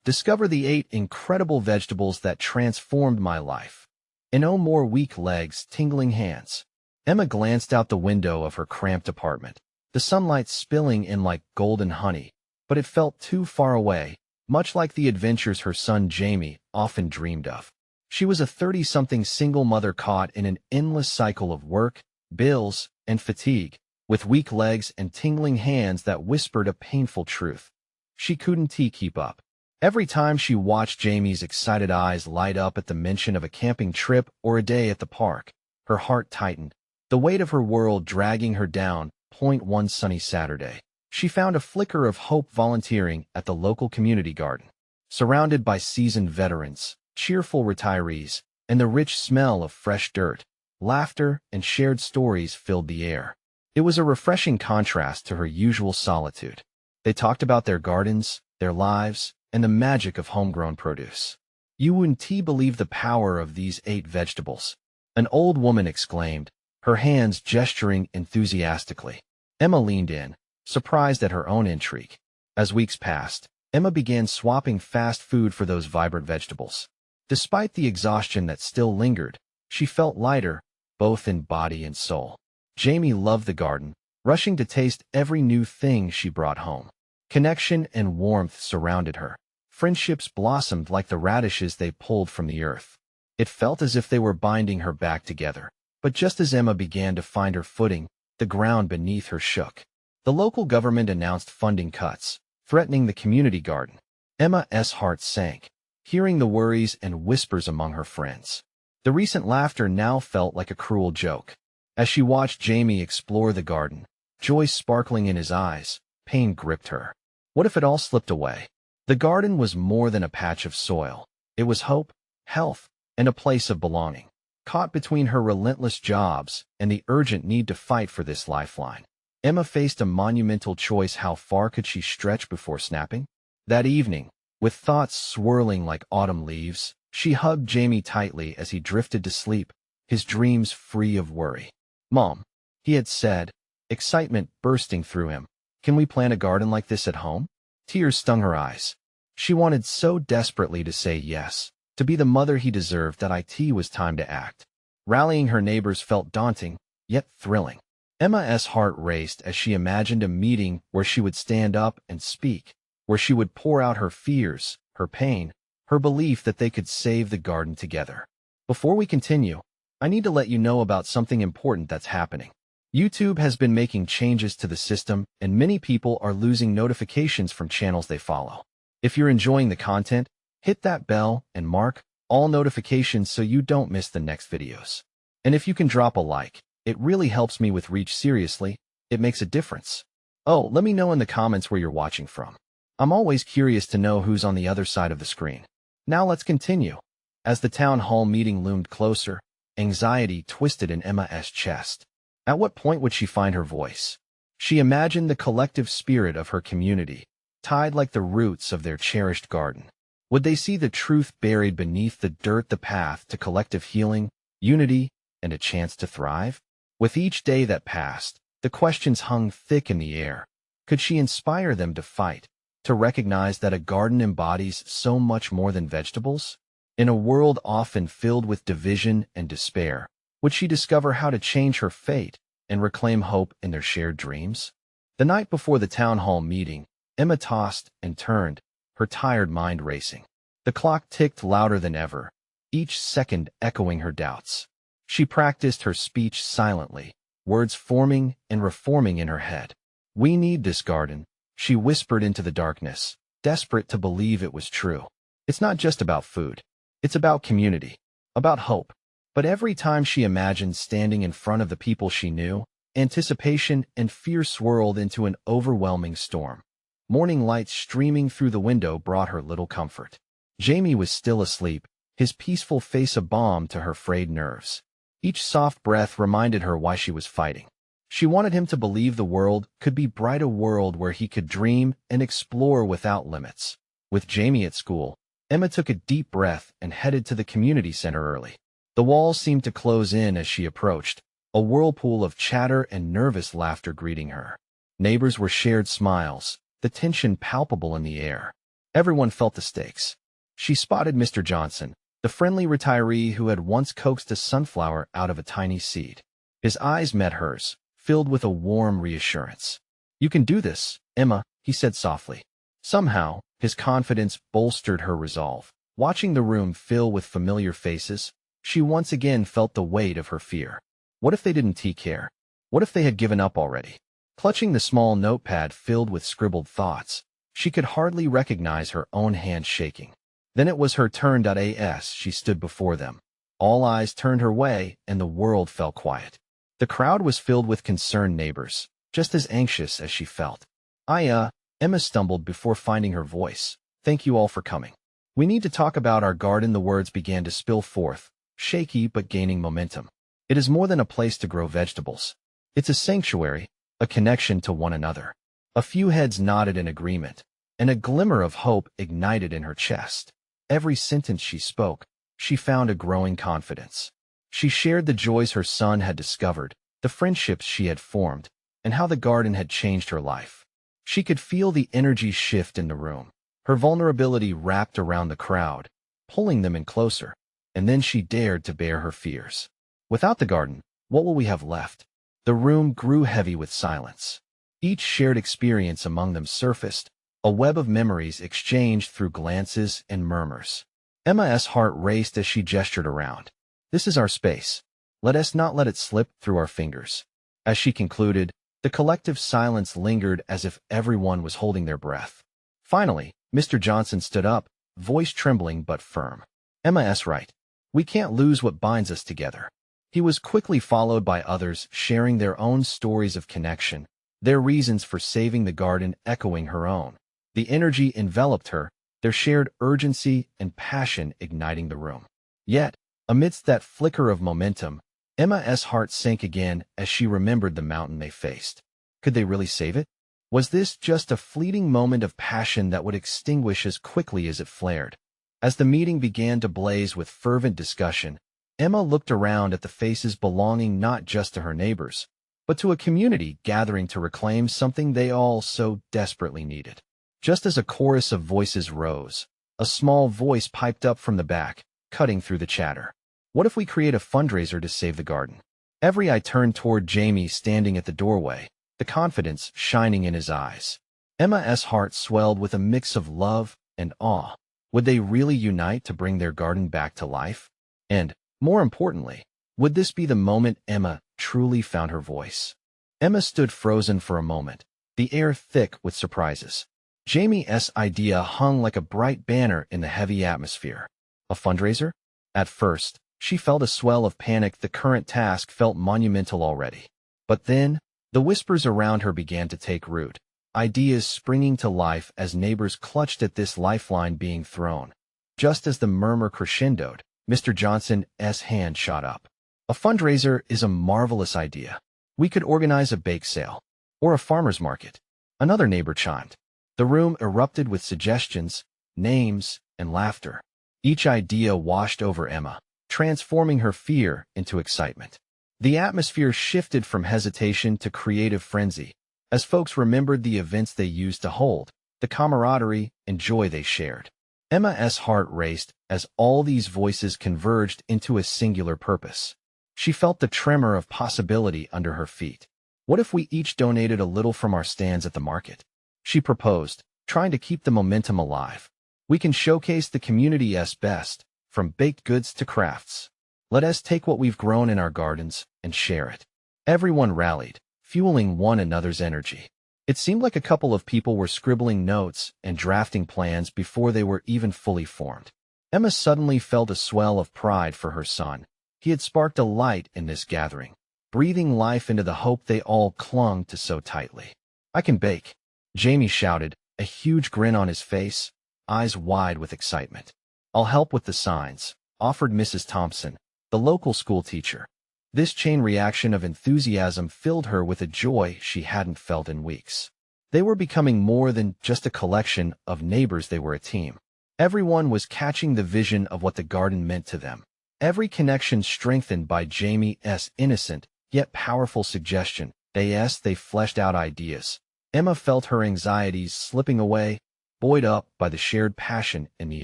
Discover the 8 incredible vegetables that transformed my life. In no more weak legs, tingling hands. Emma glanced out the window of her cramped apartment, the sunlight spilling in like golden honey, but it felt too far away, much like the adventures her son Jamie often dreamed of. She was a 30-something single mother caught in an endless cycle of work, bills, and fatigue, with weak legs and tingling hands that whispered a painful truth. She couldn't keep up. Every time she watched Jamie's excited eyes light up at the mention of a camping trip or a day at the park, her heart tightened, the weight of her world dragging her down. One sunny Saturday, she found a flicker of hope volunteering at the local community garden. Surrounded by seasoned veterans, cheerful retirees, and the rich smell of fresh dirt, laughter and shared stories filled the air. It was a refreshing contrast to her usual solitude. They talked about their gardens, their lives, and the magic of homegrown produce. "You wouldn't believe the power of these 8 vegetables," an old woman exclaimed, her hands gesturing enthusiastically. Emma leaned in, surprised at her own intrigue. As weeks passed, Emma began swapping fast food for those vibrant vegetables. Despite the exhaustion that still lingered, she felt lighter, both in body and soul. Jamie loved the garden, rushing to taste every new thing she brought home. Connection and warmth surrounded her. Friendships blossomed like the radishes they pulled from the earth. It felt as if they were binding her back together. But just as Emma began to find her footing, the ground beneath her shook. The local government announced funding cuts, threatening the community garden. Emma's heart sank, hearing the worries and whispers among her friends. The recent laughter now felt like a cruel joke. As she watched Jamie explore the garden, joy sparkling in his eyes, pain gripped her. What if it all slipped away? The garden was more than a patch of soil. It was hope, health, and a place of belonging. Caught between her relentless jobs and the urgent need to fight for this lifeline, Emma faced a monumental choice. How far could she stretch before snapping? That evening, with thoughts swirling like autumn leaves, she hugged Jamie tightly as he drifted to sleep, his dreams free of worry. "Mom," he had said, excitement bursting through him, "can we plant a garden like this at home?" Tears stung her eyes. She wanted so desperately to say yes, to be the mother he deserved. That it was time to act. Rallying her neighbors felt daunting, yet thrilling. Emma's heart raced as she imagined a meeting where she would stand up and speak, where she would pour out her fears, her pain, her belief that they could save the garden together. Before we continue, I need to let you know about something important that's happening. YouTube has been making changes to the system, and many people are losing notifications from channels they follow. If you're enjoying the content, hit that bell and mark all notifications so you don't miss the next videos. And if you can drop a like, it really helps me with reach. Seriously, it makes a difference. Oh, let me know in the comments where you're watching from. I'm always curious to know who's on the other side of the screen. Now let's continue. As the town hall meeting loomed closer, anxiety twisted in Emma's chest. At what point would she find her voice? She imagined the collective spirit of her community, tied like the roots of their cherished garden. Would they see the truth buried beneath the dirt, the path to collective healing, unity, and a chance to thrive? With each day that passed, the questions hung thick in the air. Could she inspire them to fight, to recognize that a garden embodies so much more than vegetables? In a world often filled with division and despair, would she discover how to change her fate and reclaim hope in their shared dreams? The night before the town hall meeting, Emma tossed and turned, her tired mind racing. The clock ticked louder than ever, each second echoing her doubts. She practiced her speech silently, words forming and reforming in her head. "We need this garden," she whispered into the darkness, desperate to believe it was true. It's not just about food. It's about community, about hope. But every time she imagined standing in front of the people she knew, anticipation and fear swirled into an overwhelming storm. Morning lights streaming through the window brought her little comfort. Jamie was still asleep, his peaceful face a balm to her frayed nerves. Each soft breath reminded her why she was fighting. She wanted him to believe the world could be bright, a world where he could dream and explore without limits. With Jamie at school, Emma took a deep breath and headed to the community center early. The walls seemed to close in as she approached, a whirlpool of chatter and nervous laughter greeting her. Neighbors were shared smiles, the tension palpable in the air. Everyone felt the stakes. She spotted Mr. Johnson, the friendly retiree who had once coaxed a sunflower out of a tiny seed. His eyes met hers, filled with a warm reassurance. "You can do this, Emma," he said softly. Somehow, his confidence bolstered her resolve. Watching the room fill with familiar faces, she once again felt the weight of her fear. What if they didn't take care? What if they had given up already? Clutching the small notepad filled with scribbled thoughts, she could hardly recognize her own hand shaking. Then it was her turn. As she stood before them, all eyes turned her way and the world fell quiet. The crowd was filled with concerned neighbors, just as anxious as she felt. Emma stumbled before finding her voice. "Thank you all for coming. We need to talk about our garden." The words began to spill forth, shaky but gaining momentum. "It is more than a place to grow vegetables. It's a sanctuary, a connection to one another." A few heads nodded in agreement, and a glimmer of hope ignited in her chest. Every sentence she spoke, she found a growing confidence. She shared the joys her son had discovered, the friendships she had formed, and how the garden had changed her life. She could feel the energy shift in the room. Her vulnerability wrapped around the crowd, pulling them in closer, and then she dared to bare her fears. "Without the garden, what will we have left?" The room grew heavy with silence. Each shared experience among them surfaced, a web of memories exchanged through glances and murmurs. Emma's heart raced as she gestured around. "This is our space. Let us not let it slip through our fingers." As she concluded, the collective silence lingered as if everyone was holding their breath. Finally, Mr. Johnson stood up, voice trembling but firm. "Emma's right. We can't lose what binds us together." He was quickly followed by others sharing their own stories of connection, their reasons for saving the garden echoing her own. The energy enveloped her, their shared urgency and passion igniting the room. Yet, amidst that flicker of momentum, Emma's heart sank again as she remembered the mountain they faced. Could they really save it? Was this just a fleeting moment of passion that would extinguish as quickly as it flared? As the meeting began to blaze with fervent discussion, Emma looked around at the faces belonging not just to her neighbors, but to a community gathering to reclaim something they all so desperately needed. Just as a chorus of voices rose, a small voice piped up from the back, cutting through the chatter. "What if we create a fundraiser to save the garden?" Every eye turned toward Jamie standing at the doorway, the confidence shining in his eyes. Emma's heart swelled with a mix of love and awe. Would they really unite to bring their garden back to life? And, more importantly, would this be the moment Emma truly found her voice? Emma stood frozen for a moment, the air thick with surprises. Jamie's idea hung like a bright banner in the heavy atmosphere. A fundraiser? At first, she felt a swell of panic. The current task felt monumental already. But then, the whispers around her began to take root, ideas springing to life as neighbors clutched at this lifeline being thrown. Just as the murmur crescendoed, Mr. Johnson's hand shot up. "A fundraiser is a marvelous idea. We could organize a bake sale. Or a farmer's market." Another neighbor chimed. The room erupted with suggestions, names, and laughter. Each idea washed over Emma, transforming her fear into excitement. The atmosphere shifted from hesitation to creative frenzy, as folks remembered the events they used to hold, the camaraderie and joy they shared. Emma's heart raced as all these voices converged into a singular purpose. She felt the tremor of possibility under her feet. "What if we each donated a little from our stands at the market?" she proposed, trying to keep the momentum alive. "We can showcase the community's best, from baked goods to crafts. Let us take what we've grown in our gardens and share it." Everyone rallied, fueling one another's energy. It seemed like a couple of people were scribbling notes and drafting plans before they were even fully formed. Emma suddenly felt a swell of pride for her son. He had sparked a light in this gathering, breathing life into the hope they all clung to so tightly. "I can bake," Jamie shouted, a huge grin on his face, eyes wide with excitement. "I'll help with the signs," offered Mrs. Thompson, the local school teacher. This chain reaction of enthusiasm filled her with a joy she hadn't felt in weeks. They were becoming more than just a collection of neighbors, they were a team. Everyone was catching the vision of what the garden meant to them. Every connection strengthened by Jamie's innocent, yet powerful suggestion. They fleshed out ideas. Emma felt her anxieties slipping away, buoyed up by the shared passion in the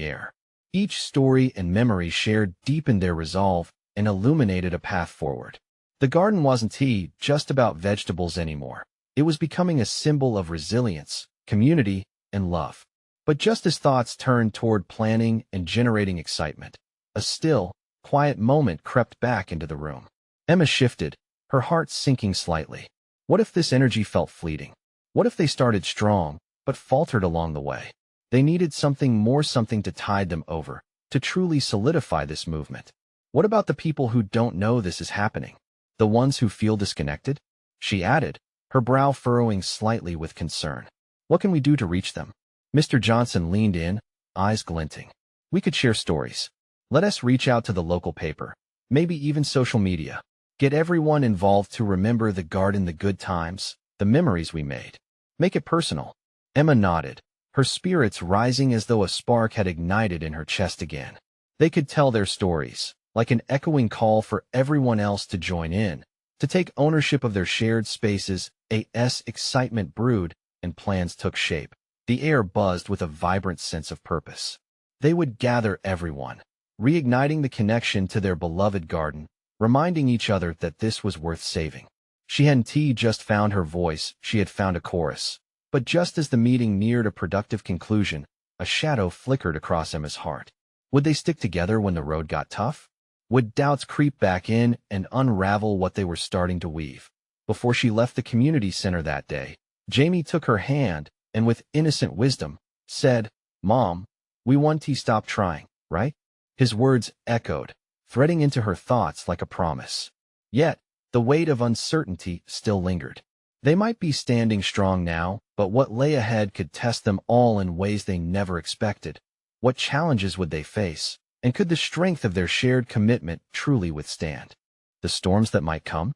air. Each story and memory shared deepened their resolve and illuminated a path forward. The garden wasn't just about vegetables anymore. It was becoming a symbol of resilience, community, and love. But just as thoughts turned toward planning and generating excitement, a still, quiet moment crept back into the room. Emma shifted, her heart sinking slightly. What if this energy felt fleeting? What if they started strong, but faltered along the way? They needed something more, something to tide them over, to truly solidify this movement. What about the people who don't know this is happening? The ones who feel disconnected? She added, her brow furrowing slightly with concern. What can we do to reach them? Mr. Johnson leaned in, eyes glinting. We could share stories. Let us reach out to the local paper, maybe even social media. Get everyone involved to remember the garden, the good times, the memories we made. Make it personal. Emma nodded, her spirits rising as though a spark had ignited in her chest again. They could tell their stories, like an echoing call for everyone else to join in, to take ownership of their shared spaces. Excitement brewed, and plans took shape. The air buzzed with a vibrant sense of purpose. They would gather everyone, reigniting the connection to their beloved garden, reminding each other that this was worth saving. She hadn't just found her voice, she had found a chorus. But just as the meeting neared a productive conclusion, a shadow flickered across Emma's heart. Would they stick together when the road got tough? Would doubts creep back in and unravel what they were starting to weave? Before she left the community center that day, Jamie took her hand and with innocent wisdom, said, "Mom, we want to stop trying, right?" His words echoed, threading into her thoughts like a promise. Yet, the weight of uncertainty still lingered. They might be standing strong now, but what lay ahead could test them all in ways they never expected. What challenges would they face, and could the strength of their shared commitment truly withstand the storms that might come?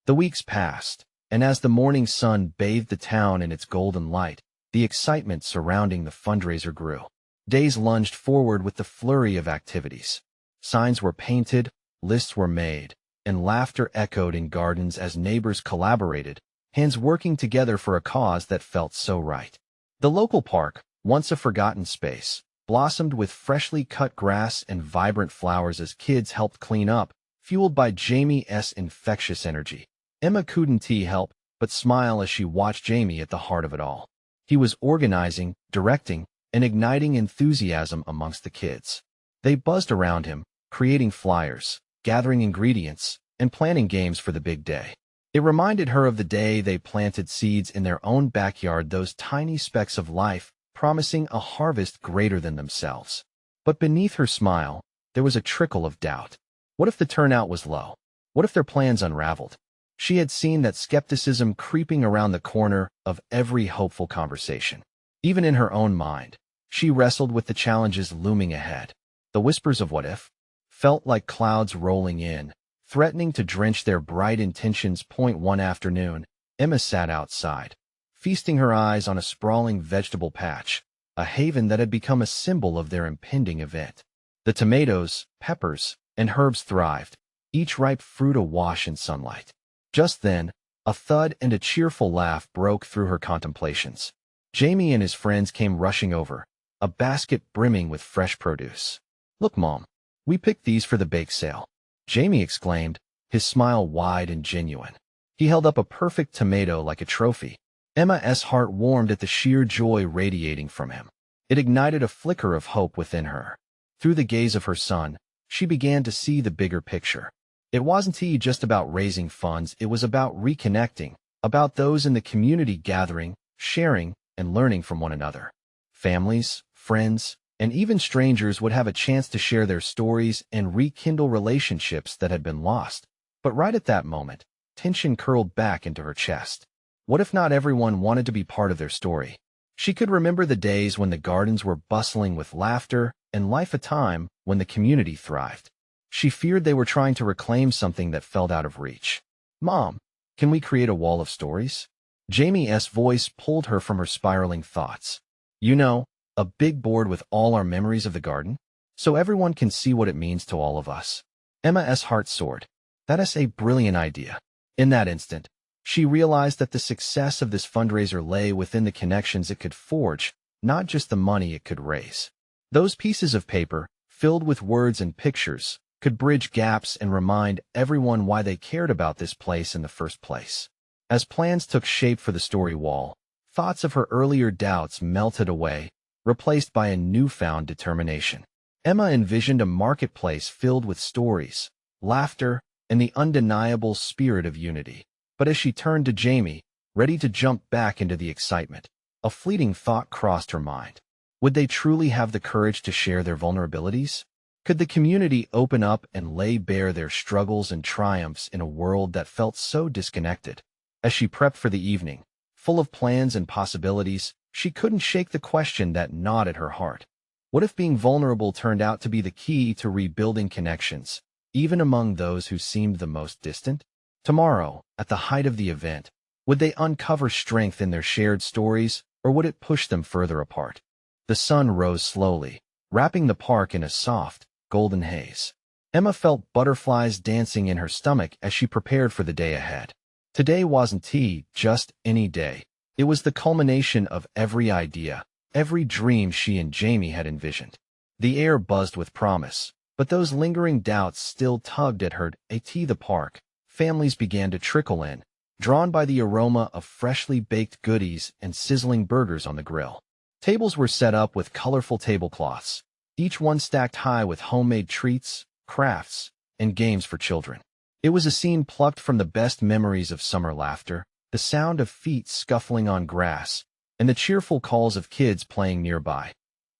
The weeks passed, and as the morning sun bathed the town in its golden light, the excitement surrounding the fundraiser grew. Days lunged forward with the flurry of activities. Signs were painted, lists were made, and laughter echoed in gardens as neighbors collaborated, hands working together for a cause that felt so right. The local park, once a forgotten space, blossomed with freshly cut grass and vibrant flowers as kids helped clean up, fueled by Jamie's infectious energy. Emma couldn't help but smile as she watched Jamie at the heart of it all. He was organizing, directing, and igniting enthusiasm amongst the kids. They buzzed around him, creating flyers, gathering ingredients, and planning games for the big day. It reminded her of the day they planted seeds in their own backyard, those tiny specks of life, promising a harvest greater than themselves. But beneath her smile, there was a trickle of doubt. What if the turnout was low? What if their plans unraveled? She had seen that skepticism creeping around the corner of every hopeful conversation. Even in her own mind, she wrestled with the challenges looming ahead. The whispers of what if felt like clouds rolling in, threatening to drench their bright intentions. One afternoon, Emma sat outside, feasting her eyes on a sprawling vegetable patch, a haven that had become a symbol of their impending event. The tomatoes, peppers, and herbs thrived, each ripe fruit awash in sunlight. Just then, a thud and a cheerful laugh broke through her contemplations. Jamie and his friends came rushing over, a basket brimming with fresh produce. "Look, Mom, we picked these for the bake sale," Jamie exclaimed, his smile wide and genuine. He held up a perfect tomato like a trophy. Emma's heart warmed at the sheer joy radiating from him. It ignited a flicker of hope within her. Through the gaze of her son, she began to see the bigger picture. It wasn't just about raising funds, it was about reconnecting, about those in the community gathering, sharing, and learning from one another. Families, friends, and even strangers would have a chance to share their stories and rekindle relationships that had been lost. But right at that moment, tension curled back into her chest. What if not everyone wanted to be part of their story? She could remember the days when the gardens were bustling with laughter and life, a time when the community thrived. She feared they were trying to reclaim something that felt out of reach. "Mom, can we create a wall of stories?" Jamie's voice pulled her from her spiraling thoughts. "You know, a big board with all our memories of the garden, so everyone can see what it means to all of us." Emma's heart soared. That is a brilliant idea. In that instant, she realized that the success of this fundraiser lay within the connections it could forge, not just the money it could raise. Those pieces of paper, filled with words and pictures, could bridge gaps and remind everyone why they cared about this place in the first place. As plans took shape for the story wall, thoughts of her earlier doubts melted away, replaced by a newfound determination. Emma envisioned a marketplace filled with stories, laughter, and the undeniable spirit of unity. But as she turned to Jamie, ready to jump back into the excitement, a fleeting thought crossed her mind. Would they truly have the courage to share their vulnerabilities? Could the community open up and lay bare their struggles and triumphs in a world that felt so disconnected? As she prepped for the evening, full of plans and possibilities, she couldn't shake the question that gnawed at her heart. What if being vulnerable turned out to be the key to rebuilding connections, even among those who seemed the most distant? Tomorrow, at the height of the event, would they uncover strength in their shared stories, or would it push them further apart? The sun rose slowly, wrapping the park in a soft, golden haze. Emma felt butterflies dancing in her stomach as she prepared for the day ahead. Today wasn't just any day. It was the culmination of every idea, every dream she and Jamie had envisioned. The air buzzed with promise, but those lingering doubts still tugged at her. At the park, families began to trickle in, drawn by the aroma of freshly baked goodies and sizzling burgers on the grill. Tables were set up with colorful tablecloths, each one stacked high with homemade treats, crafts, and games for children. It was a scene plucked from the best memories of summer laughter, the sound of feet scuffling on grass, and the cheerful calls of kids playing nearby.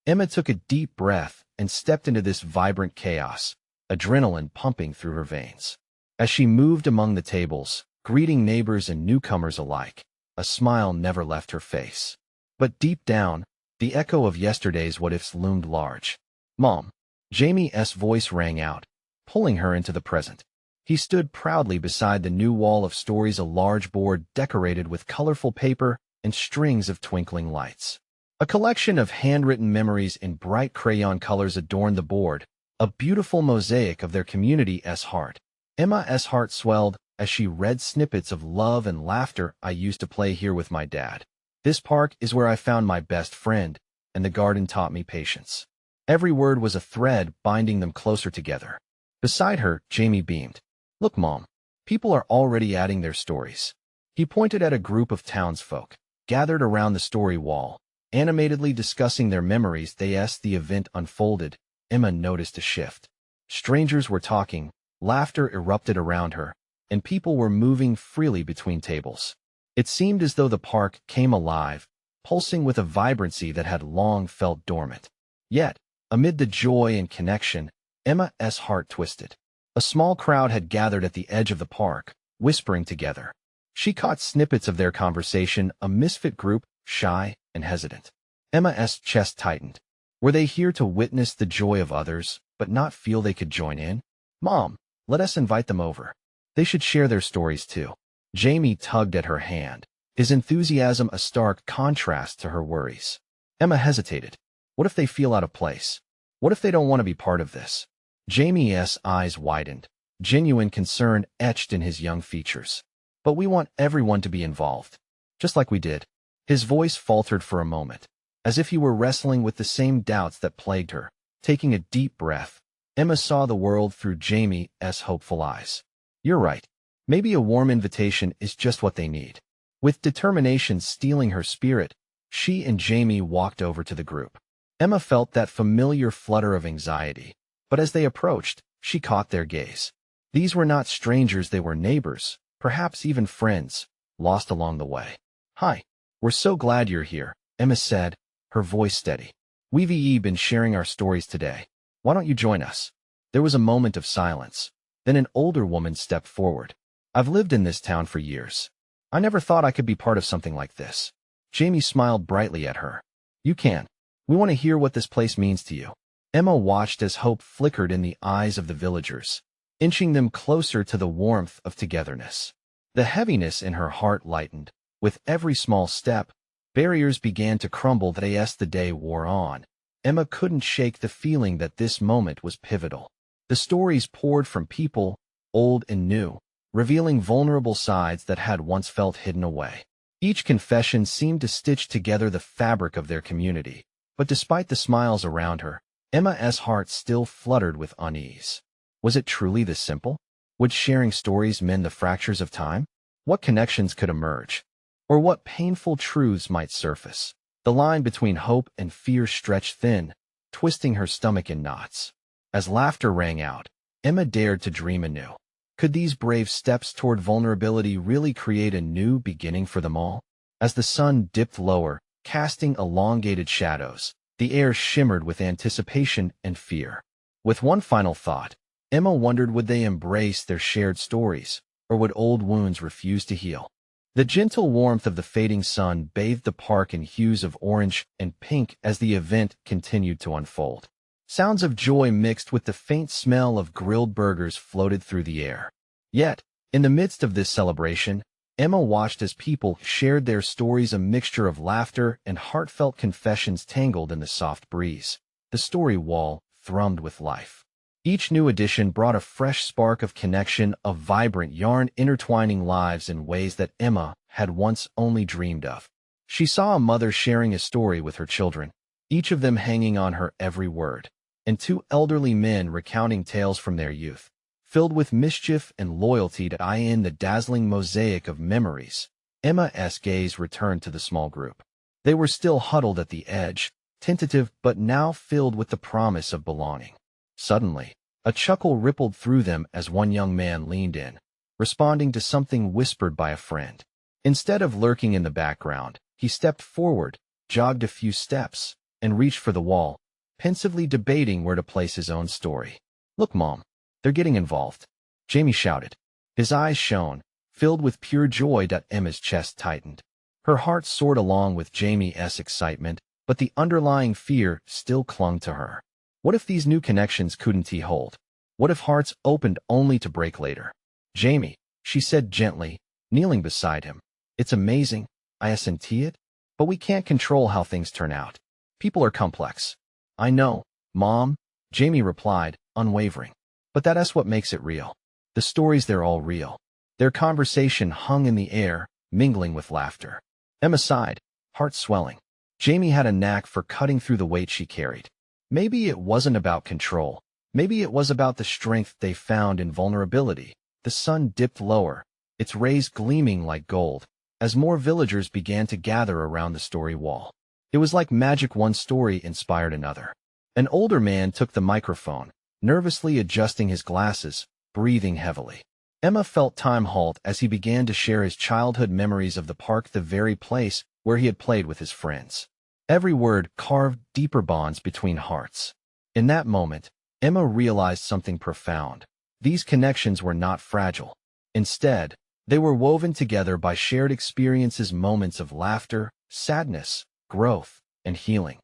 Emma took a deep breath and stepped into this vibrant chaos, adrenaline pumping through her veins. As she moved among the tables, greeting neighbors and newcomers alike, a smile never left her face. But deep down, the echo of yesterday's what-ifs loomed large. "Mom," Jamie's voice rang out, pulling her into the present. He stood proudly beside the new wall of stories, a large board decorated with colorful paper and strings of twinkling lights. A collection of handwritten memories in bright crayon colors adorned the board, a beautiful mosaic of their community's heart. Emma's heart swelled as she read snippets of love and laughter. "I used to play here with my dad. This park is where I found my best friend, and the garden taught me patience." Every word was a thread binding them closer together. Beside her, Jamie beamed. "Look, Mom, people are already adding their stories." He pointed at a group of townsfolk, gathered around the story wall, animatedly discussing their memories. As the event unfolded, Emma noticed a shift. Strangers were talking, laughter erupted around her, and people were moving freely between tables. It seemed as though the park came alive, pulsing with a vibrancy that had long felt dormant. Yet, amid the joy and connection, Emma's heart twisted. A small crowd had gathered at the edge of the park, whispering together. She caught snippets of their conversation, a misfit group, shy and hesitant. Emma's chest tightened. Were they here to witness the joy of others, but not feel they could join in? "Mom, let us invite them over. They should share their stories too." Jamie tugged at her hand, his enthusiasm a stark contrast to her worries. Emma hesitated. What if they feel out of place? What if they don't want to be part of this? Jamie's eyes widened, genuine concern etched in his young features. "But we want everyone to be involved, just like we did." His voice faltered for a moment, as if he were wrestling with the same doubts that plagued her. Taking a deep breath, Emma saw the world through Jamie's hopeful eyes. "You're right. Maybe a warm invitation is just what they need." With determination stealing her spirit, she and Jamie walked over to the group. Emma felt that familiar flutter of anxiety, but as they approached, she caught their gaze. These were not strangers, they were neighbors, perhaps even friends, lost along the way. "Hi, we're so glad you're here," Emma said, her voice steady. "We've been sharing our stories today. Why don't you join us?" There was a moment of silence. Then an older woman stepped forward. "I've lived in this town for years. I never thought I could be part of something like this." Jamie smiled brightly at her. "You can. We want to hear what this place means to you." Emma watched as hope flickered in the eyes of the villagers, inching them closer to the warmth of togetherness. The heaviness in her heart lightened. With every small step, barriers began to crumble. As the day wore on, Emma couldn't shake the feeling that this moment was pivotal. The stories poured from people, old and new, revealing vulnerable sides that had once felt hidden away. Each confession seemed to stitch together the fabric of their community. But despite the smiles around her, Emma's heart still fluttered with unease. Was it truly this simple? Would sharing stories mend the fractures of time? What connections could emerge? Or what painful truths might surface? The line between hope and fear stretched thin, twisting her stomach in knots. As laughter rang out, Emma dared to dream anew. Could these brave steps toward vulnerability really create a new beginning for them all? As the sun dipped lower, casting elongated shadows, the air shimmered with anticipation and fear. With one final thought, Emma wondered, would they embrace their shared stories, or would old wounds refuse to heal? The gentle warmth of the fading sun bathed the park in hues of orange and pink as the event continued to unfold. Sounds of joy mixed with the faint smell of grilled burgers floated through the air. Yet, in the midst of this celebration, Emma watched as people shared their stories, a mixture of laughter and heartfelt confessions tangled in the soft breeze. The story wall thrummed with life. Each new addition brought a fresh spark of connection, a vibrant yarn intertwining lives in ways that Emma had once only dreamed of. She saw a mother sharing a story with her children, each of them hanging on her every word, and two elderly men recounting tales from their youth, filled with mischief and loyalty to eye in the dazzling mosaic of memories. Emma's gaze returned to the small group. They were still huddled at the edge, tentative but now filled with the promise of belonging. Suddenly, a chuckle rippled through them as one young man leaned in, responding to something whispered by a friend. Instead of lurking in the background, he stepped forward, jogged a few steps, and reached for the wall, pensively debating where to place his own story. "Look, Mom, they're getting involved," Jamie shouted. His eyes shone, filled with pure joy. Emma's chest tightened. Her heart soared along with Jamie's excitement, but the underlying fear still clung to her. What if these new connections couldn't hold? What if hearts opened only to break later? "Jamie," she said gently, kneeling beside him. "It's amazing, I isn't it? But we can't control how things turn out. People are complex." "I know, Mom," Jamie replied, unwavering. "But that's what makes it real. The stories, they're all real." Their conversation hung in the air, mingling with laughter. Emma sighed, heart swelling. Jamie had a knack for cutting through the weight she carried. Maybe it wasn't about control. Maybe it was about the strength they found in vulnerability. The sun dipped lower, its rays gleaming like gold, as more villagers began to gather around the story wall. It was like magic. One story inspired another. An older man took the microphone, nervously adjusting his glasses, breathing heavily. Emma felt time halt as he began to share his childhood memories of the park, the very place where he had played with his friends. Every word carved deeper bonds between hearts. In that moment, Emma realized something profound. These connections were not fragile. Instead, they were woven together by shared experiences, moments of laughter, sadness, growth, and healing.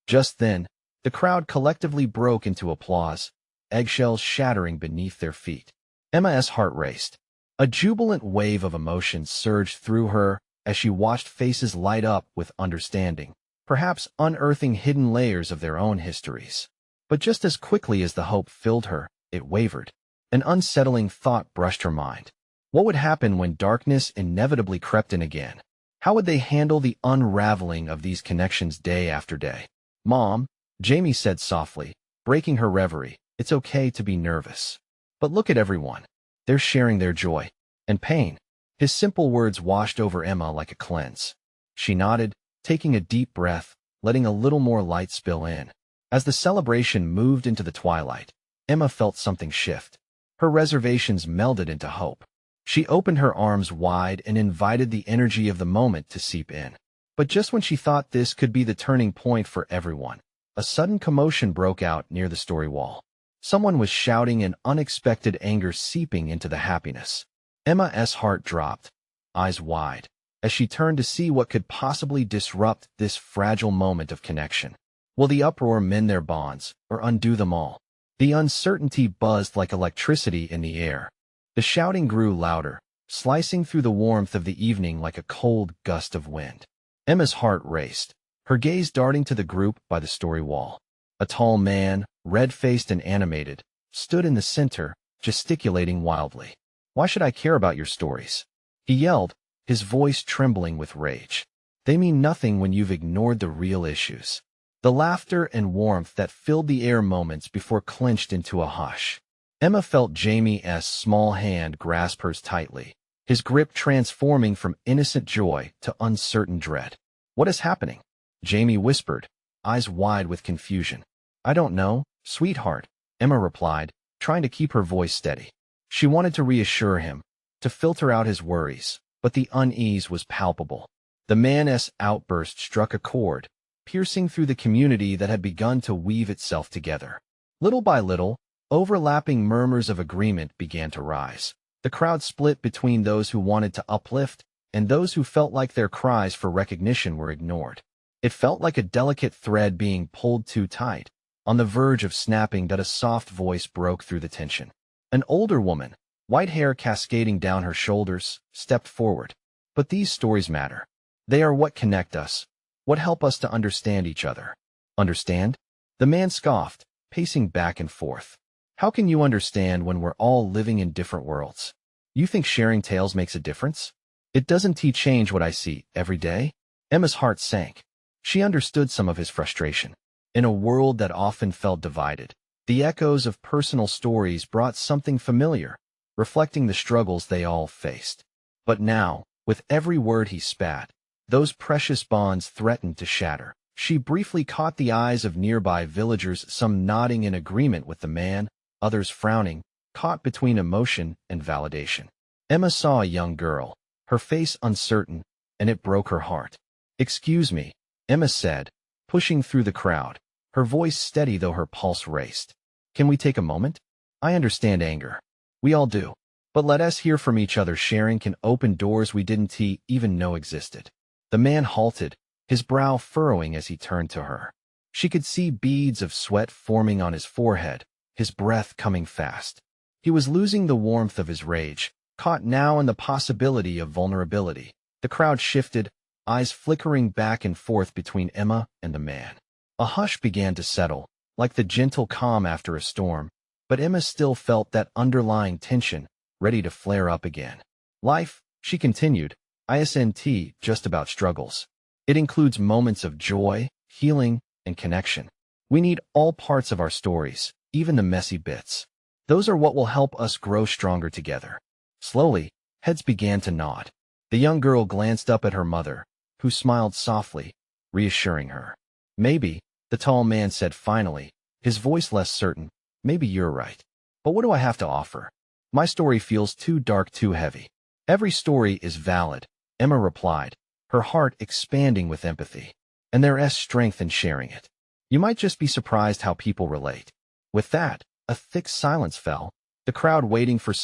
Just then, the crowd collectively broke into applause, eggshells shattering beneath their feet. Emma's heart raced. A jubilant wave of emotion surged through her as she watched faces light up with understanding, perhaps unearthing hidden layers of their own histories. But just as quickly as the hope filled her, it wavered. An unsettling thought brushed her mind. What would happen when darkness inevitably crept in again? How would they handle the unraveling of these connections day after day? "Mom," Jamie said softly, breaking her reverie, "it's okay to be nervous. But look at everyone. They're sharing their joy and pain." His simple words washed over Emma like a cleanse. She nodded, taking a deep breath, letting a little more light spill in. As the celebration moved into the twilight, Emma felt something shift. Her reservations melded into hope. She opened her arms wide and invited the energy of the moment to seep in. But just when she thought this could be the turning point for everyone, a sudden commotion broke out near the story wall. Someone was shouting, in unexpected anger seeping into the happiness. Emma's heart dropped, eyes wide, as she turned to see what could possibly disrupt this fragile moment of connection. Will the uproar mend their bonds, or undo them all? The uncertainty buzzed like electricity in the air. The shouting grew louder, slicing through the warmth of the evening like a cold gust of wind. Emma's heart raced, her gaze darting to the group by the story wall. A tall man, red-faced and animated, stood in the center, gesticulating wildly. "Why should I care about your stories?" he yelled, his voice trembling with rage. They mean nothing when you've ignored the real issues. The laughter and warmth that filled the air moments before clenched into a hush. Emma felt Jamie's small hand grasp hers tightly, his grip transforming from innocent joy to uncertain dread. "What is happening?" Jamie whispered, eyes wide with confusion. "I don't know, sweetheart," Emma replied, trying to keep her voice steady. She wanted to reassure him, to filter out his worries, but the unease was palpable. The man's outburst struck a chord, piercing through the community that had begun to weave itself together. Little by little, overlapping murmurs of agreement began to rise. The crowd split between those who wanted to uplift and those who felt like their cries for recognition were ignored. It felt like a delicate thread being pulled too tight, on the verge of snapping, that a soft voice broke through the tension. An older woman, white hair cascading down her shoulders, stepped forward. "But these stories matter. They are what connect us, what help us to understand each other." "Understand?" The man scoffed, pacing back and forth. "How can you understand when we're all living in different worlds? You think sharing tales makes a difference? It doesn't change what I see every day?" Emma's heart sank. She understood some of his frustration. In a world that often felt divided, the echoes of personal stories brought something familiar, reflecting the struggles they all faced. But now, with every word he spat, those precious bonds threatened to shatter. She briefly caught the eyes of nearby villagers, some nodding in agreement with the man, others frowning, caught between emotion and validation. Emma saw a young girl, her face uncertain, and it broke her heart. "Excuse me," Emma said, pushing through the crowd, her voice steady though her pulse raced. "Can we take a moment? I understand anger. We all do. But let us hear from each other. Sharing can open doors we didn't even know existed." The man halted, his brow furrowing as he turned to her. She could see beads of sweat forming on his forehead, his breath coming fast. He was losing the warmth of his rage, caught now in the possibility of vulnerability. The crowd shifted, eyes flickering back and forth between Emma and the man. A hush began to settle, like the gentle calm after a storm, but Emma still felt that underlying tension, ready to flare up again. "Life," she continued, isn't just about struggles. It includes moments of joy, healing, and connection. We need all parts of our stories, even the messy bits. Those are what will help us grow stronger together." Slowly, heads began to nod. The young girl glanced up at her mother, who smiled softly, reassuring her. "Maybe," the tall man said finally, his voice less certain, "maybe you're right. But what do I have to offer? My story feels too dark, too heavy." "Every story is valid," Emma replied, her heart expanding with empathy. "And there's strength in sharing it. You might just be surprised how people relate." With that, a thick silence fell, the crowd waiting for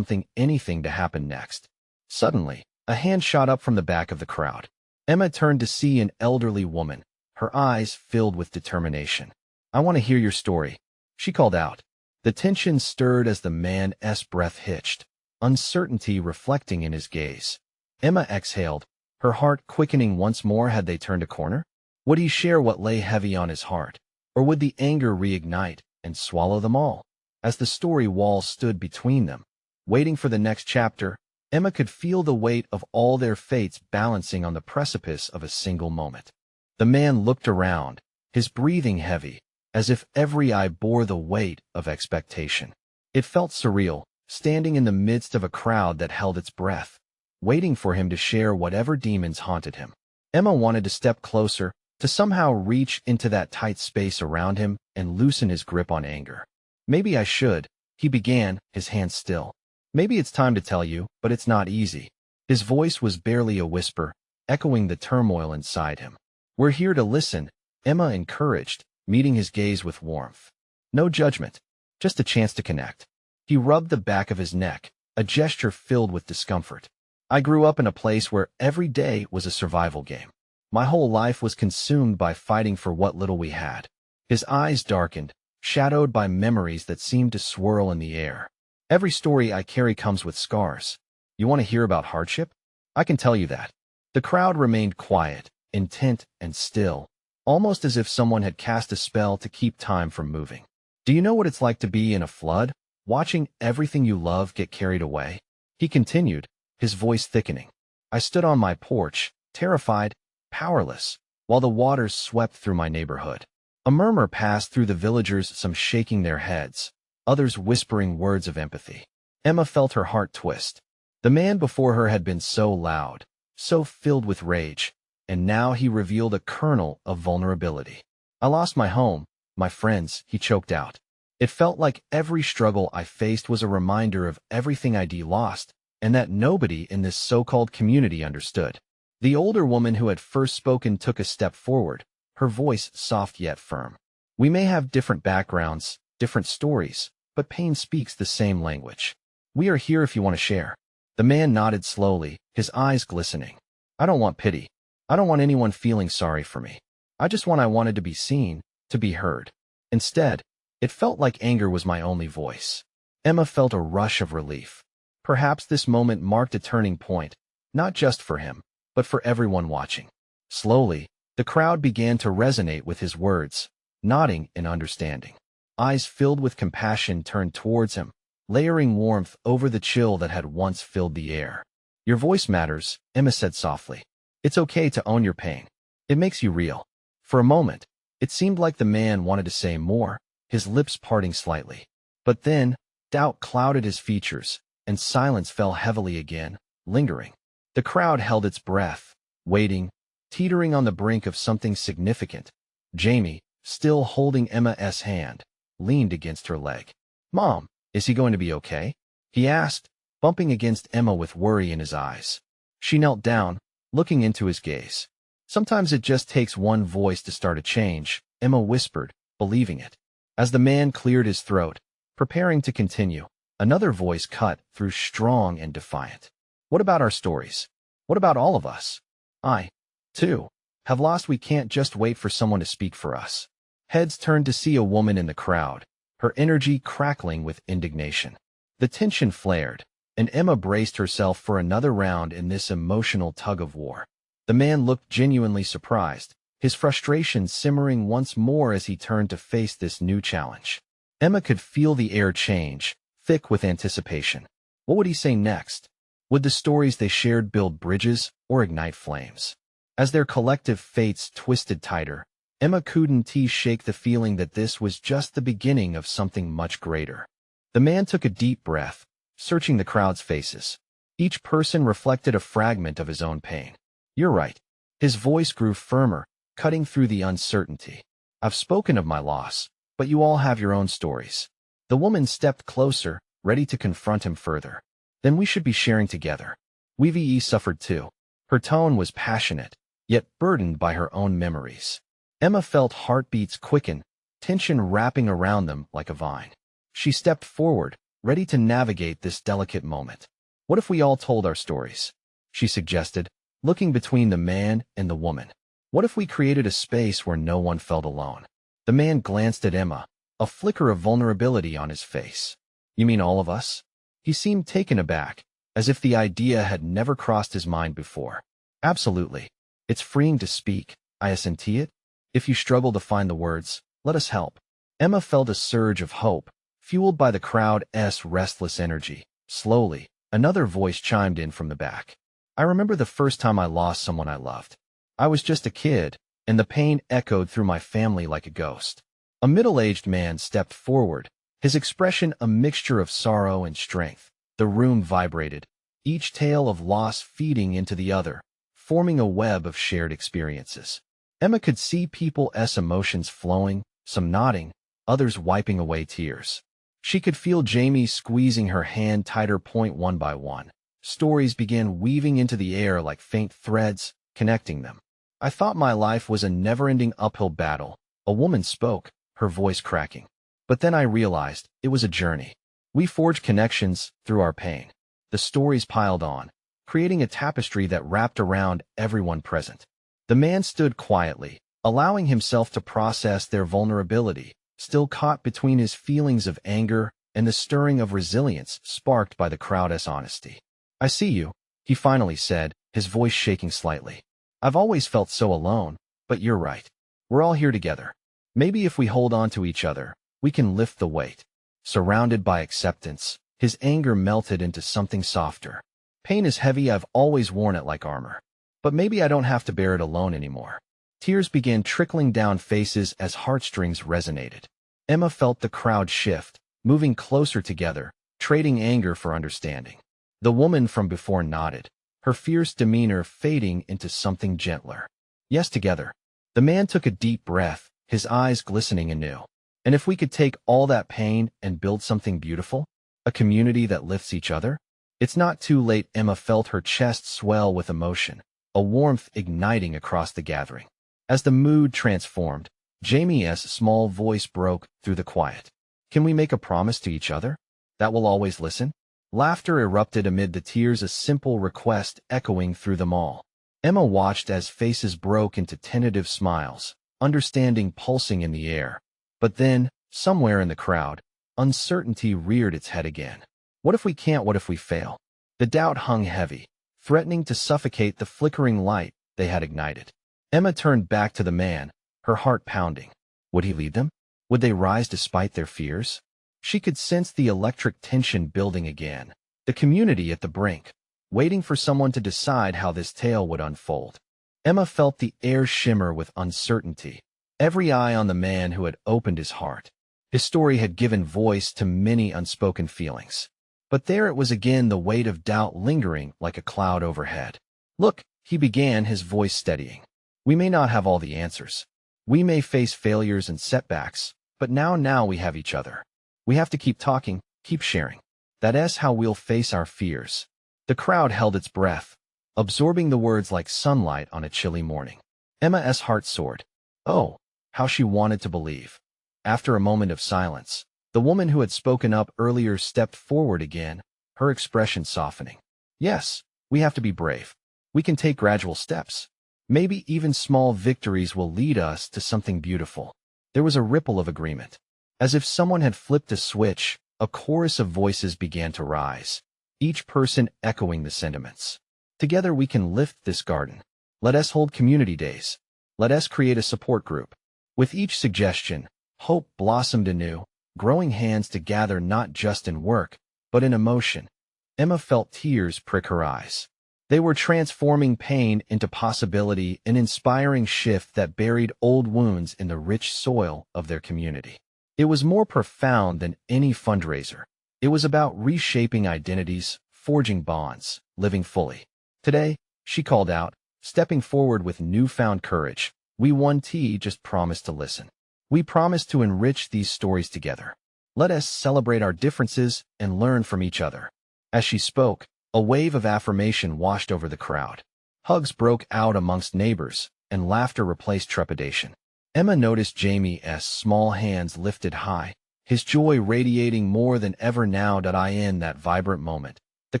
anything to happen next. Suddenly, a hand shot up from the back of the crowd. Emma turned to see an elderly woman, her eyes filled with determination. "I want to hear your story," she called out. The tension stirred as the man's breath hitched, uncertainty reflecting in his gaze. Emma exhaled, her heart quickening once more. Had they turned a corner? Would he share what lay heavy on his heart? Or would the anger reignite and swallow them all? As the story wall stood between them, waiting for the next chapter, Emma could feel the weight of all their fates balancing on the precipice of a single moment. The man looked around, his breathing heavy, as if every eye bore the weight of expectation. It felt surreal, standing in the midst of a crowd that held its breath, waiting for him to share whatever demons haunted him. Emma wanted to step closer, to somehow reach into that tight space around him and loosen his grip on anger. "Maybe I should," he began, his hands still. "Maybe it's time to tell you, but it's not easy." His voice was barely a whisper, echoing the turmoil inside him. "We're here to listen," Emma encouraged, meeting his gaze with warmth. "No judgment, just a chance to connect." He rubbed the back of his neck, a gesture filled with discomfort. "I grew up in a place where every day was a survival game. My whole life was consumed by fighting for what little we had." His eyes darkened, shadowed by memories that seemed to swirl in the air. "Every story I carry comes with scars. You want to hear about hardship? I can tell you that." The crowd remained quiet, intent and still, almost as if someone had cast a spell to keep time from moving. "Do you know what it's like to be in a flood, watching everything you love get carried away?" he continued, his voice thickening. I stood on my porch, terrified, powerless, while the waters swept through my neighborhood. A murmur passed through the villagers, some shaking their heads, others whispering words of empathy. Emma felt her heart twist. The man before her had been so loud, so filled with rage, and now he revealed a kernel of vulnerability. I lost my home, my friends, he choked out. It felt like every struggle I faced was a reminder of everything I'd lost, and that nobody in this so-called community understood. The older woman who had first spoken took a step forward, her voice soft yet firm. We may have different backgrounds, different stories, but pain speaks the same language. We are here if you want to share. The man nodded slowly, his eyes glistening. I don't want pity. I don't want anyone feeling sorry for me. I wanted to be seen, to be heard. Instead, it felt like anger was my only voice. Emma felt a rush of relief. Perhaps this moment marked a turning point, not just for him, but for everyone watching. Slowly, the crowd began to resonate with his words, nodding in understanding. Eyes filled with compassion turned towards him, layering warmth over the chill that had once filled the air. Your voice matters, Emma said softly. It's okay to own your pain. It makes you real. For a moment, it seemed like the man wanted to say more, his lips parting slightly. But then, doubt clouded his features, and silence fell heavily again, lingering. The crowd held its breath, waiting, teetering on the brink of something significant. Jamie, still holding Emma's hand, leaned against her leg. Mom, is he going to be okay? He asked, bumping against Emma with worry in his eyes. She knelt down, looking into his gaze. Sometimes it just takes one voice to start a change, Emma whispered, believing it. As the man cleared his throat, preparing to continue, another voice cut through, strong and defiant. What about our stories? What about all of us? I, too, have lost. We can't just wait for someone to speak for us. Heads turned to see a woman in the crowd, her energy crackling with indignation. The tension flared, and Emma braced herself for another round in this emotional tug-of-war. The man looked genuinely surprised, his frustration simmering once more as he turned to face this new challenge. Emma could feel the air change, thick with anticipation. What would he say next? Would the stories they shared build bridges or ignite flames? As their collective fates twisted tighter, Emma couldn't shake the feeling that this was just the beginning of something much greater. The man took a deep breath, searching the crowd's faces. Each person reflected a fragment of his own pain. You're right. His voice grew firmer, cutting through the uncertainty. I've spoken of my loss, but you all have your own stories. The woman stepped closer, ready to confront him further. Then we should be sharing together. We've suffered too. Her tone was passionate, yet burdened by her own memories. Emma felt heartbeats quicken, tension wrapping around them like a vine. She stepped forward, ready to navigate this delicate moment. What if we all told our stories? She suggested, looking between the man and the woman. What if we created a space where no one felt alone? The man glanced at Emma, a flicker of vulnerability on his face. You mean all of us? He seemed taken aback, as if the idea had never crossed his mind before. Absolutely. It's freeing to speak, I assent it. If you struggle to find the words, let us help. Emma felt a surge of hope, fueled by the crowd's restless energy. Slowly, another voice chimed in from the back. I remember the first time I lost someone I loved. I was just a kid, and the pain echoed through my family like a ghost. A middle-aged man stepped forward, his expression a mixture of sorrow and strength. The room vibrated, each tale of loss feeding into the other, forming a web of shared experiences. Emma could see people's emotions flowing, some nodding, others wiping away tears. She could feel Jamie squeezing her hand tighter. One by one, stories began weaving into the air like faint threads, connecting them. I thought my life was a never-ending uphill battle, a woman spoke, her voice cracking. But then I realized it was a journey. We forged connections through our pain. The stories piled on, creating a tapestry that wrapped around everyone present. The man stood quietly, allowing himself to process their vulnerability, still caught between his feelings of anger and the stirring of resilience sparked by the crowd's honesty. I see you, he finally said, his voice shaking slightly. I've always felt so alone, but you're right. We're all here together. Maybe if we hold on to each other, we can lift the weight. Surrounded by acceptance, his anger melted into something softer. Pain is heavy, I've always worn it like armor. But maybe I don't have to bear it alone anymore. Tears began trickling down faces as heartstrings resonated. Emma felt the crowd shift, moving closer together, trading anger for understanding. The woman from before nodded, her fierce demeanor fading into something gentler. Yes, together. The man took a deep breath, his eyes glistening anew. And if we could take all that pain and build something beautiful? A community that lifts each other? It's not too late. Emma felt her chest swell with emotion, a warmth igniting across the gathering. As the mood transformed, Jamie's small voice broke through the quiet. Can we make a promise to each other? That we'll always listen? Laughter erupted amid the tears, a simple request echoing through them all. Emma watched as faces broke into tentative smiles, understanding pulsing in the air. But then, somewhere in the crowd, uncertainty reared its head again. What if we can't? What if we fail? The doubt hung heavy, threatening to suffocate the flickering light they had ignited. Emma turned back to the man, her heart pounding. Would he lead them? Would they rise despite their fears? She could sense the electric tension building again, the community at the brink, waiting for someone to decide how this tale would unfold. Emma felt the air shimmer with uncertainty, every eye on the man who had opened his heart. His story had given voice to many unspoken feelings. But there it was again, the weight of doubt lingering like a cloud overhead. Look, he began, his voice steadying. We may not have all the answers. We may face failures and setbacks, but now we have each other. We have to keep talking, keep sharing. That's how we'll face our fears. The crowd held its breath, absorbing the words like sunlight on a chilly morning. Emma's heart soared. Oh, how she wanted to believe. After a moment of silence, the woman who had spoken up earlier stepped forward again, her expression softening. Yes, we have to be brave. We can take gradual steps. Maybe even small victories will lead us to something beautiful. There was a ripple of agreement. As if someone had flipped a switch, a chorus of voices began to rise, each person echoing the sentiments. Together we can lift this garden. Let us hold community days. Let us create a support group. With each suggestion, hope blossomed anew, growing hands to gather not just in work, but in emotion. Emma felt tears prick her eyes. They were transforming pain into possibility, an inspiring shift that buried old wounds in the rich soil of their community. It was more profound than any fundraiser. It was about reshaping identities, forging bonds, living fully. Today, she called out, stepping forward with newfound courage. We 1T just promised to listen. We promise to enrich these stories together. Let us celebrate our differences and learn from each other. As she spoke, a wave of affirmation washed over the crowd. Hugs broke out amongst neighbors, and laughter replaced trepidation. Emma noticed Jamie's small hands lifted high, his joy radiating more than ever now. In that vibrant moment, the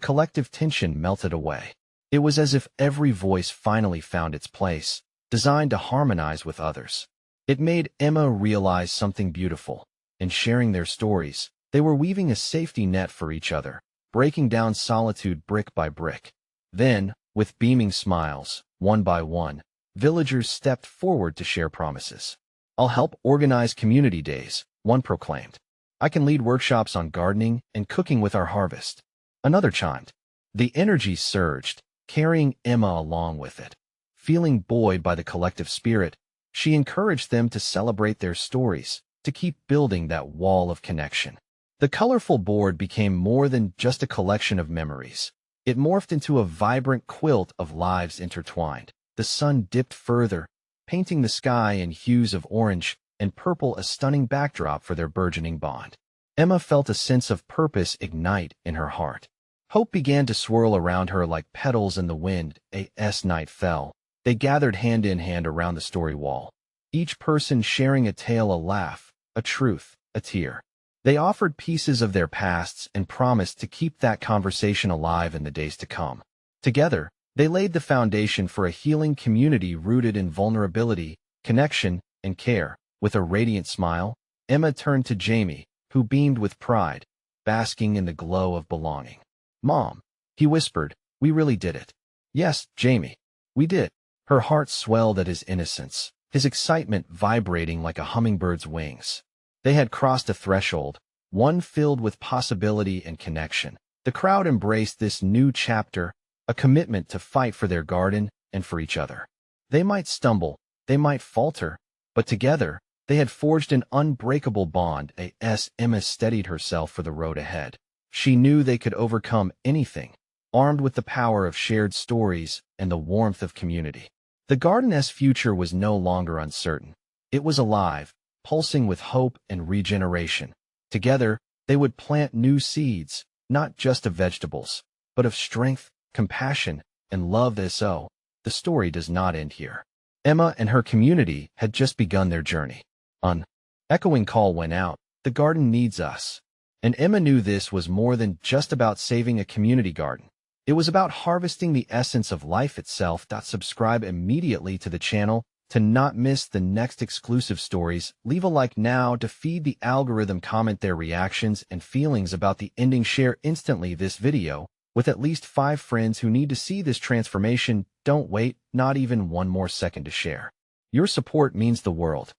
collective tension melted away. It was as if every voice finally found its place, designed to harmonize with others. It made Emma realize something beautiful. In sharing their stories, they were weaving a safety net for each other, breaking down solitude brick by brick. Then, with beaming smiles, one by one, villagers stepped forward to share promises. I'll help organize community days, one proclaimed. I can lead workshops on gardening and cooking with our harvest. Another chimed. The energy surged, carrying Emma along with it. Feeling buoyed by the collective spirit, she encouraged them to celebrate their stories, to keep building that wall of connection. The colorful board became more than just a collection of memories. It morphed into a vibrant quilt of lives intertwined. The sun dipped further, painting the sky in hues of orange and purple, a stunning backdrop for their burgeoning bond. Emma felt a sense of purpose ignite in her heart. Hope began to swirl around her like petals in the wind. As night fell, they gathered hand in hand around the story wall, each person sharing a tale, a laugh, a truth, a tear. They offered pieces of their pasts and promised to keep that conversation alive in the days to come. Together, they laid the foundation for a healing community rooted in vulnerability, connection, and care. With a radiant smile, Emma turned to Jamie, who beamed with pride, basking in the glow of belonging. Mom, he whispered, we really did it. Yes, Jamie, we did. Her heart swelled at his innocence, his excitement vibrating like a hummingbird's wings. They had crossed a threshold, one filled with possibility and connection. The crowd embraced this new chapter, a commitment to fight for their garden and for each other. They might stumble, they might falter, but together, they had forged an unbreakable bond. As Emma steadied herself for the road ahead. She knew they could overcome anything, armed with the power of shared stories and the warmth of community. The garden's future was no longer uncertain. It was alive, pulsing with hope and regeneration. Together, they would plant new seeds, not just of vegetables, but of strength, compassion, and love. So, the story does not end here. Emma and her community had just begun their journey. An echoing call went out, "The garden needs us." And Emma knew this was more than just about saving a community garden. It was about harvesting the essence of life itself. Subscribe immediately to the channel to not miss the next exclusive stories. Leave a like now to feed the algorithm. Comment their reactions and feelings about the ending. Share instantly this video with at least 5 friends who need to see this transformation. Don't wait, not even one more second to share. Your support means the world.